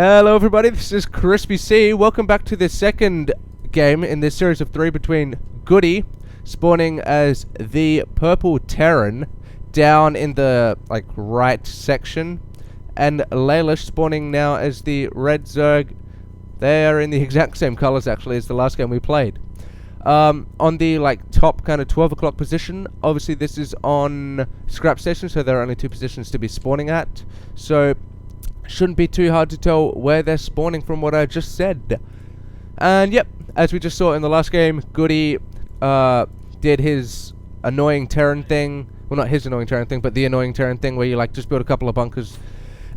Hello everybody, this is Crispy C. Welcome back to the second game in this series of 3 between Goody, spawning as the purple Terran down in the right section, and lalush spawning now as the red Zerg. They are in the exact same colors actually as the last game we played. On the top kind of 12 o'clock position, obviously this is on scrap station, so there are only 2 positions to be spawning at, so shouldn't be too hard to tell where they're spawning from what I just said. And yep, as we just saw in the last game, Goody did his annoying Terran thing. Well, not his annoying Terran thing, but the annoying Terran thing where you just build a couple of bunkers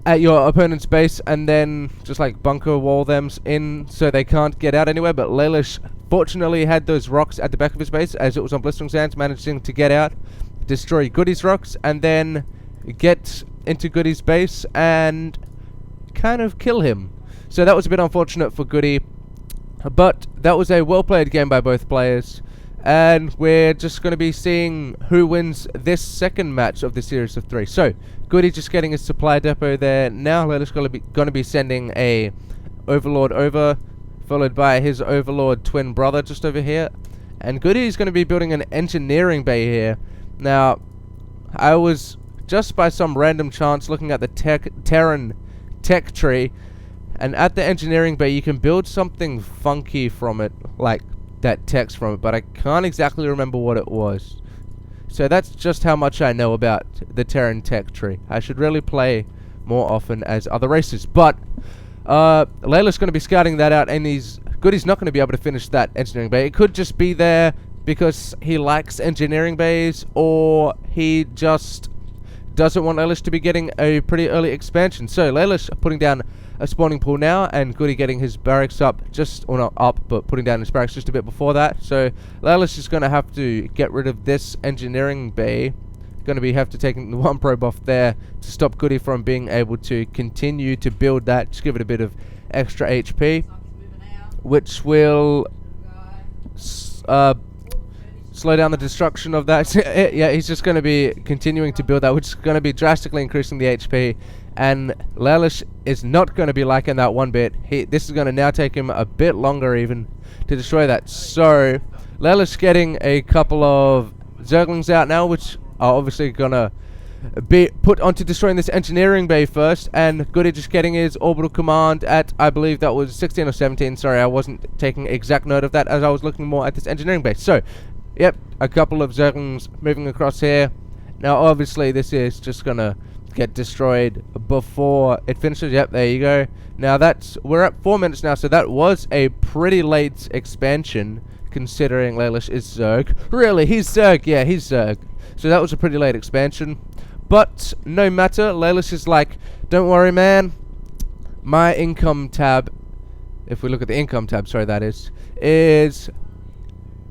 at your opponent's base and then just bunker wall them in so they can't get out anywhere. But lalush fortunately had those rocks at the back of his base as it was on blistering sands, managing to get out, destroy Goody's rocks, and then get into Goody's base and kind of kill him. So that was a bit unfortunate for Goody, but that was a well played game by both players, and we're just going to be seeing who wins this second match of the series of 3. So Goody just getting his supply depot there now. Lalush going to be sending a overlord over, followed by his overlord twin brother just over here, and Goody is going to be building an engineering bay here. Now I was just by some random chance looking at the Terran tech tree, and at the engineering bay you can build something funky from it, like that text from it, but I can't exactly remember what it was. So that's just how much I know about the Terran tech tree. I should really play more often as other races, but Layla's going to be scouting that out, and Goody's not going to be able to finish that engineering bay. It could just be there because he likes engineering bays, or he just doesn't want Lalush to be getting a pretty early expansion. So Lalush putting down a spawning pool now, and Goody getting his barracks up or not up, but putting down his barracks just a bit before that. So Lalush is going to have to get rid of this engineering bay. Going to have to take the 1 probe off there to stop Goody from being able to continue to build that. Just give it a bit of extra HP, which will slow down the destruction of that. Yeah, he's just going to be continuing to build that, which is going to be drastically increasing the HP, and Lalush is not going to be liking that one bit. This is going to now take him a bit longer even to destroy that. So Lalush getting a couple of Zerglings out now, which are obviously going to be put onto destroying this engineering bay first, and Goody just getting his orbital command at, I believe that was 16 or 17. Sorry, I wasn't taking exact note of that as I was looking more at this engineering base. So yep, a couple of Zerglings moving across here. Now obviously this is just gonna get destroyed before it finishes. Yep, there you go. Now we're at 4 minutes now, so that was a pretty late expansion considering Lalush is Zerg. Really, he's Zerg. Yeah, he's Zerg. So that was a pretty late expansion, but no matter. Lalush is like, don't worry man, my income tab, if we look at the income tab, sorry, that is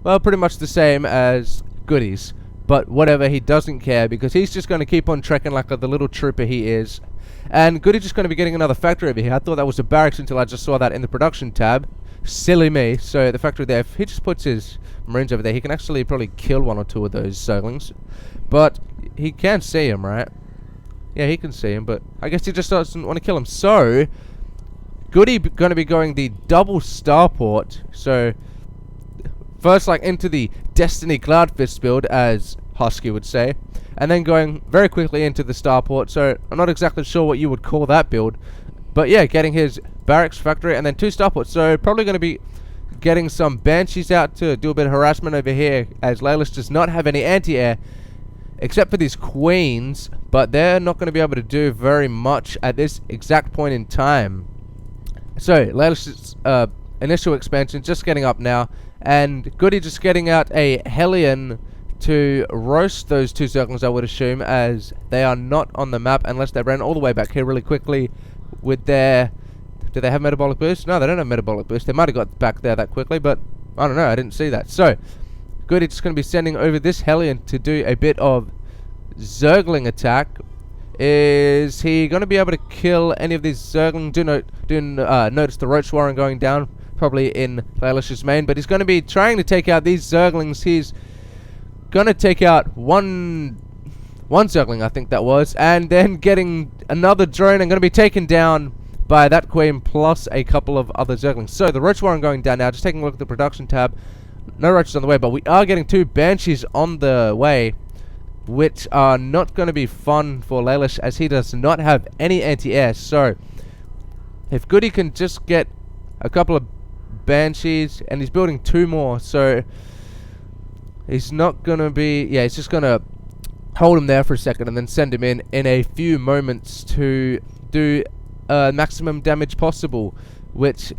well, pretty much the same as Goody's, but whatever, he doesn't care because he's just going to keep on trekking like the little trooper he is. And Goody's just going to be getting another factory over here. I thought that was a barracks until I just saw that in the production tab. Silly me. So the factory there, if he just puts his marines over there, he can actually probably kill 1 or 2 of those Zerglings. But he can see him, right? Yeah, he can see him, but I guess he just doesn't want to kill him. So Goody going to be going the double starport. So first, into the Destiny Cloudfist build, as Husky would say, and then going very quickly into the starport. So I'm not exactly sure what you would call that build, but yeah, getting his barracks, factory, and then 2 starports. So probably going to be getting some Banshees out to do a bit of harassment over here, as Lalush does not have any anti-air, except for these Queens, but they're not going to be able to do very much at this exact point in time. So Lalush's initial expansion just getting up now, and Goody just getting out a Hellion to roast those 2 Zerglings, I would assume, as they are not on the map unless they ran all the way back here really quickly with their... Do they have metabolic boost? No, they don't have metabolic boost. They might have got back there that quickly, but I don't know, I didn't see that. So Goody just going to be sending over this Hellion to do a bit of Zergling attack. Is he going to be able to kill any of these Zergling? Notice the Roach Warren going down, probably in Lalush's main, but he's going to be trying to take out these Zerglings. He's going to take out one Zergling, I think that was, and then getting another drone and going to be taken down by that queen plus a couple of other zerglings. So the roach warren going down now. Just taking a look at the production tab. No roaches on the way, but we are getting 2 banshees on the way, which are not going to be fun for lalush, as he does not have any anti-air. So if Goody can just get a couple of banshees, and he's building 2 more, so he's not going to be, yeah, he's just going to hold him there for a second and then send him in a few moments to do maximum damage possible, which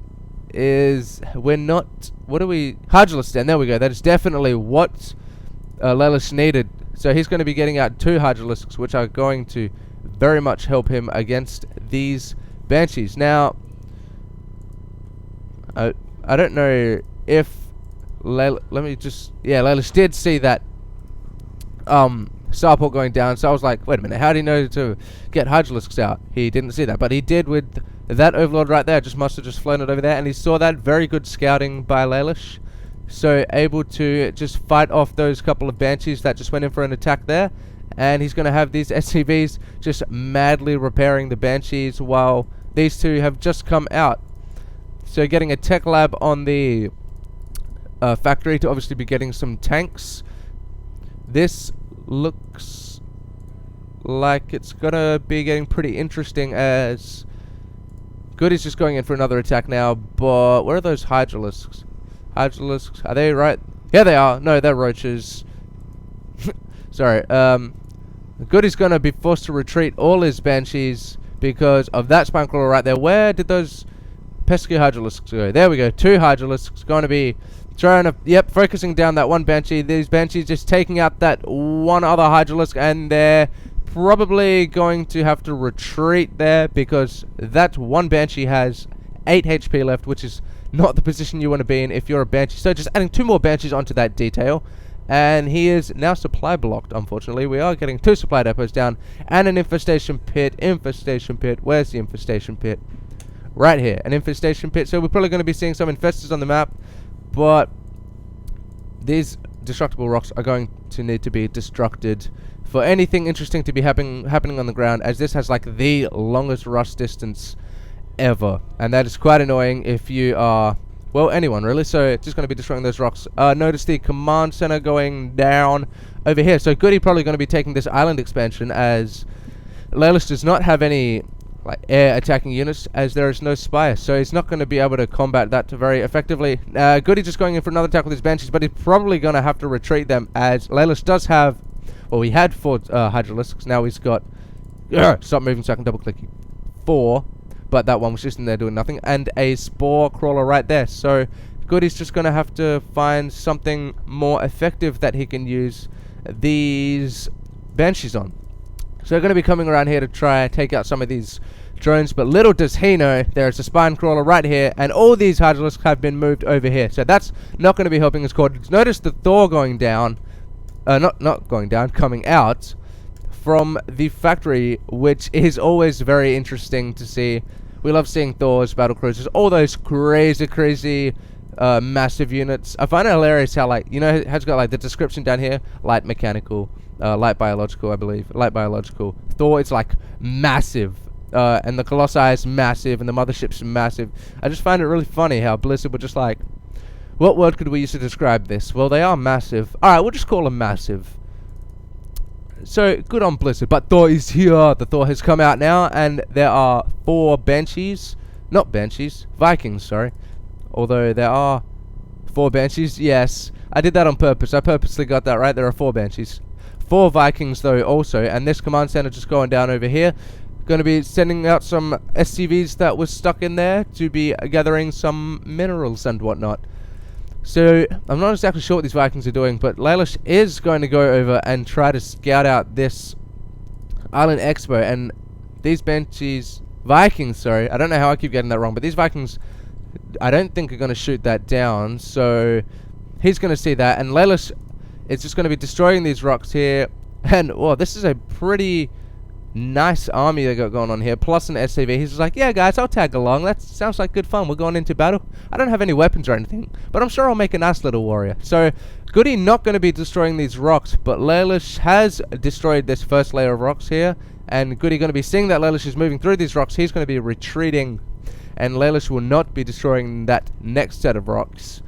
is, we're not, what are we, Hydrolus Den, there we go. That is definitely what lalush needed. So he's going to be getting out 2 Hydrolisks, which are going to very much help him against these banshees. Now I don't know if lalush did see that starport going down, so I was like, wait a minute, how do you know to get Hydrolisks out? He didn't see that, but he did with that Overlord right there. Just must have just flown it over there, and he saw that. Very good scouting by lalush, so able to just fight off those couple of banshees that just went in for an attack there. And he's going to have these SCVs just madly repairing the banshees while these 2 have just come out. So getting a tech lab on the factory to obviously be getting some tanks. This looks like it's gonna be getting pretty interesting, as Goody's just going in for another attack now. But where are those Hydrolisks? Hydrolisks, are they right? Yeah, they are. No, they're roaches. Sorry. Goody's gonna be forced to retreat all his banshees because of that spine crawler right there. Where did those pesky Hydrolisks go? There we go. 2 Hydrolisks going to be trying to, yep, focusing down that one banshee. These banshees just taking out that one other Hydrolisk, and they're probably going to have to retreat there because that one banshee has 8 HP left, which is not the position you want to be in if you're a banshee. So just adding 2 more banshees onto that detail, and he is now supply blocked. Unfortunately, we are getting 2 supply depots down and an infestation pit. Infestation pit. Where's the infestation pit? Right here, an infestation pit. So we're probably going to be seeing some infestors on the map, but these destructible rocks are going to need to be destructed for anything interesting to be happening on the ground, as this has like the longest rush distance ever, and that is quite annoying if you are, well, anyone really. So just going to be destroying those rocks. Notice the command center going down over here. So Goody probably going to be taking this island expansion, as lalush does not have any like air attacking units, as there is no spire, so he's not going to be able to combat that very effectively. Goody just going in for another attack with his banshees, but he's probably going to have to retreat them, as lalush does have, well, he had 4 Hydrolisks. Now he's got stop moving so I can double click you. 4, but that one was just in there doing nothing, and a spore crawler right there. So Goody's just going to have to find something more effective that he can use these banshees on. So they're going to be coming around here to try and take out some of these drones, but little does he know there's a spine crawler right here, and all these Hydrolisks have been moved over here. So that's not going to be helping his cause. Notice the Thor going down, not going down, coming out from the factory, which is always very interesting to see. We love seeing Thor's battle cruisers, all those crazy massive units. I find it hilarious how, like, you know, it has got like the description down here: light mechanical, light biological, I believe. Light biological. Thor, it's like massive. And the Colossi is massive, and the mothership's massive. I just find it really funny how Blizzard were just like, what word could we use to describe this? Well, they are massive. Alright, we'll just call them massive. So, good on Blizzard. But Thor is here. The Thor has come out now, and there are 4 banshees. Not banshees. Vikings, sorry. Although there are 4 banshees. Yes, I did that on purpose. I purposely got that right. There are 4 banshees. 4 Vikings, though, also. And this command center just going down over here. Going to be sending out some SCVs that was stuck in there to be gathering some minerals and whatnot. So, I'm not exactly sure what these Vikings are doing, but lalush is going to go over and try to scout out this Island Expo, and these banshees, Vikings, sorry, I don't know how I keep getting that wrong, but these Vikings, I don't think are going to shoot that down, so he's going to see that, and lalush is just going to be destroying these rocks here, and, well, this is a pretty nice army they got going on here, plus an SCV. He's just like, yeah guys, I'll tag along, that sounds like good fun, we're going into battle. I don't have any weapons or anything, but I'm sure I'll make a nice little warrior. So Goody not going to be destroying these rocks, but lalush has destroyed this first layer of rocks here, and Goody going to be seeing that Lalush is moving through these rocks. He's going to be retreating, and Lalush will not be destroying that next set of rocks.